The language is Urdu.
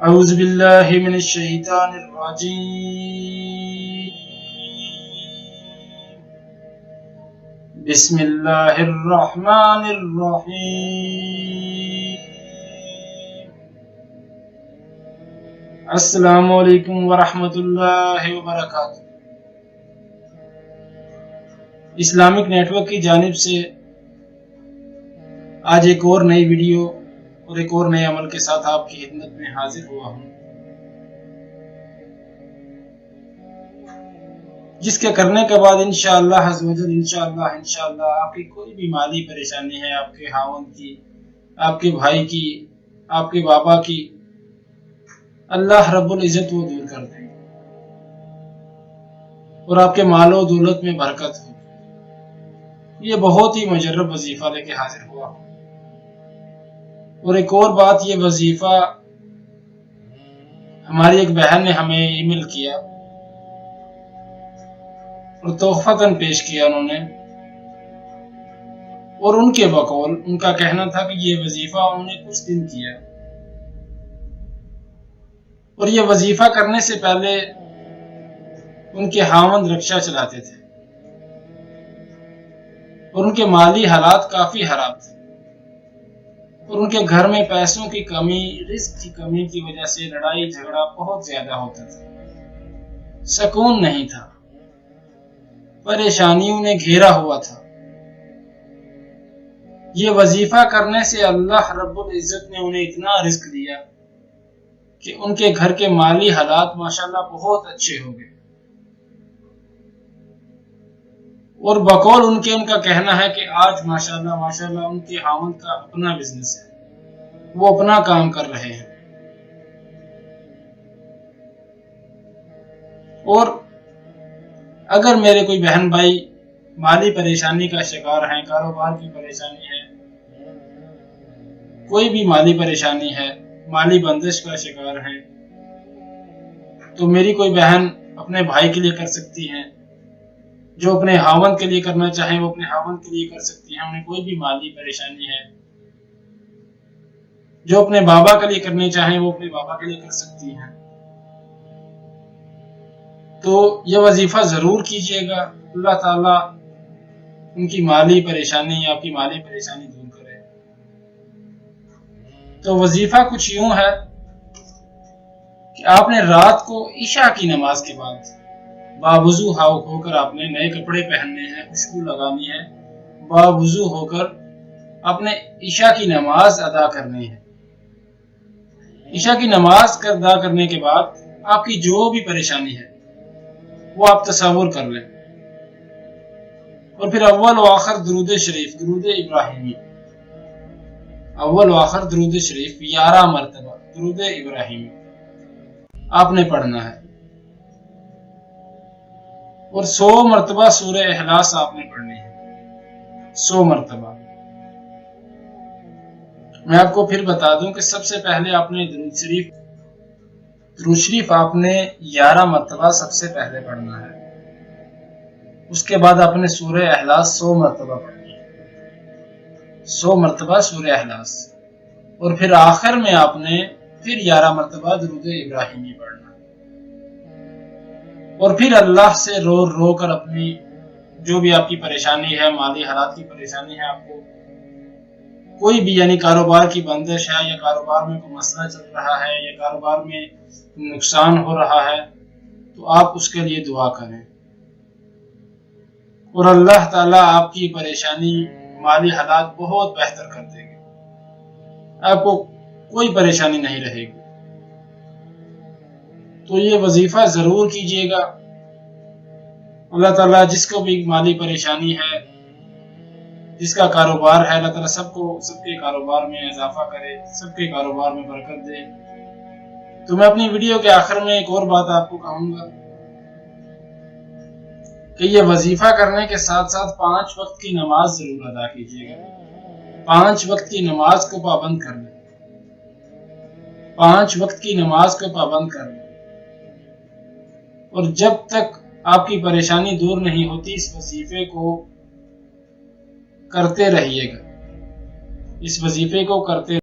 اعوذ باللہ من الشیطان الرجیم بسم اللہ الرحمن الرحیم السلام علیکم ورحمۃ اللہ وبرکاتہ۔ اسلامک نیٹ ورک کی جانب سے آج ایک اور نئی ویڈیو اور ایک اور نئے عمل کے ساتھ آپ کی خدمت میں حاضر ہوا ہوں، جس کے کرنے کے بعد انشاءاللہ عز و جل انشاءاللہ آپ کی کوئی بھی مالی پریشانی ہے، آپ کے خاوند کی، آپ کے بھائی کی، آپ کے بابا کی، اللہ رب العزت وہ دور کر دیں گے اور آپ کے مال و دولت میں برکت ہو۔ یہ بہت ہی مجرب وظیفہ لے کے حاضر ہوا ہوں، اور ایک اور بات، یہ وظیفہ ہماری ایک بہن نے ہمیں ای میل کیا اور تحفتاً پیش کیا انہوں نے، اور ان کے بقول ان کا کہنا تھا کہ یہ وظیفہ انہوں نے کچھ دن کیا، اور یہ وظیفہ کرنے سے پہلے ان کے خاوند رکشہ چلاتے تھے اور ان کے مالی حالات کافی خراب تھے، اور ان کے گھر میں پیسوں کی کمی، رزق کی کمی کی وجہ سے لڑائی جھگڑا بہت زیادہ ہوتا تھا، سکون نہیں تھا، پریشانیوں نے گھیرا ہوا تھا۔ یہ وظیفہ کرنے سے اللہ رب العزت نے انہیں اتنا رزق دیا کہ ان کے گھر کے مالی حالات ماشاءاللہ بہت اچھے ہو گئے، اور بقول ان کا کہنا ہے کہ آج ماشاءاللہ ان کے خاوند کا اپنا بزنس ہے، وہ اپنا کام کر رہے ہیں، اور اگر میرے کوئی بہن بھائی مالی پریشانی کا شکار ہیں، کاروبار کی پریشانی ہے، کوئی بھی مالی پریشانی ہے، مالی بندش کا شکار ہیں، تو میری کوئی بہن اپنے بھائی کے لیے کر سکتی ہیں، جو اپنے خاوند کے لیے کرنا چاہیں وہ اپنے خاوند کے لیے کر سکتی ہیں۔ انہیں کوئی بھی مالی پریشانی ہے، جو اپنے بابا کے لیے کرنے چاہیں وہ اپنے بابا کے لیے کر سکتی ہیں۔ تو یہ وظیفہ ضرور کیجئے گا، اللہ تعالیٰ ان کی مالی پریشانی، آپ کی مالی پریشانی دور کرے۔ تو وظیفہ کچھ یوں ہے کہ آپ نے رات کو عشاء کی نماز کے بعد باوضو ہو کر آپ نے نئے کپڑے پہننے ہیں، خوشبو لگانی ہے، باوضو ہو کر آپ نے عشاء کی نماز ادا کرنی ہے۔ عشاء کی نماز ادا کرنے کے بعد آپ کی جو بھی پریشانی ہے وہ آپ تصور کر لیں، اور پھر اول و آخر درود شریف، درود ابراہیمی، اول و آخر درود شریف 11 مرتبہ درود ابراہیمی آپ نے پڑھنا ہے، اور 100 مرتبہ سورہ اخلاص آپ نے پڑھنی ہے، 100 مرتبہ۔ میں آپ کو پھر بتا دوں کہ سب سے پہلے آپ نے درود شریف آپ نے 11 مرتبہ سب سے پہلے پڑھنا ہے، اس کے بعد آپ نے سورہ اخلاص 100 مرتبہ پڑھنی ہے، 100 مرتبہ سورہ اخلاص، اور پھر آخر میں آپ نے پھر 11 مرتبہ درود ابراہیمی پڑھنا، اور پھر اللہ سے رو کر اپنی جو بھی آپ کی پریشانی ہے، مالی حالات کی پریشانی ہے، آپ کو کوئی بھی یعنی کاروبار کی بندش ہے، یا کاروبار میں کوئی مسئلہ چل رہا ہے، یا کاروبار میں نقصان ہو رہا ہے، تو آپ اس کے لیے دعا کریں، اور اللہ تعالیٰ آپ کی پریشانی، مالی حالات بہت بہتر کر دیں گے، آپ کو کوئی پریشانی نہیں رہے گی۔ تو یہ وظیفہ ضرور کیجئے گا، اللہ تعالیٰ جس کو بھی مالی پریشانی ہے، جس کا کاروبار ہے، اللہ تعالیٰ سب کے کاروبار میں اضافہ کرے، سب کے کاروبار میں برکت دے۔ تو میں اپنی ویڈیو کے آخر میں ایک اور بات آپ کو کہوں گا کہ یہ وظیفہ کرنے کے ساتھ ساتھ 5 وقت کی نماز ضرور ادا کیجئے گا، 5 وقت کی نماز کو پابند کر لیں، 5 وقت کی نماز کو پابند کر لیں، اور جب تک آپ کی پریشانی دور نہیں ہوتی اس وظیفے کو کرتے رہیے گا، اس وظیفے کو کرتے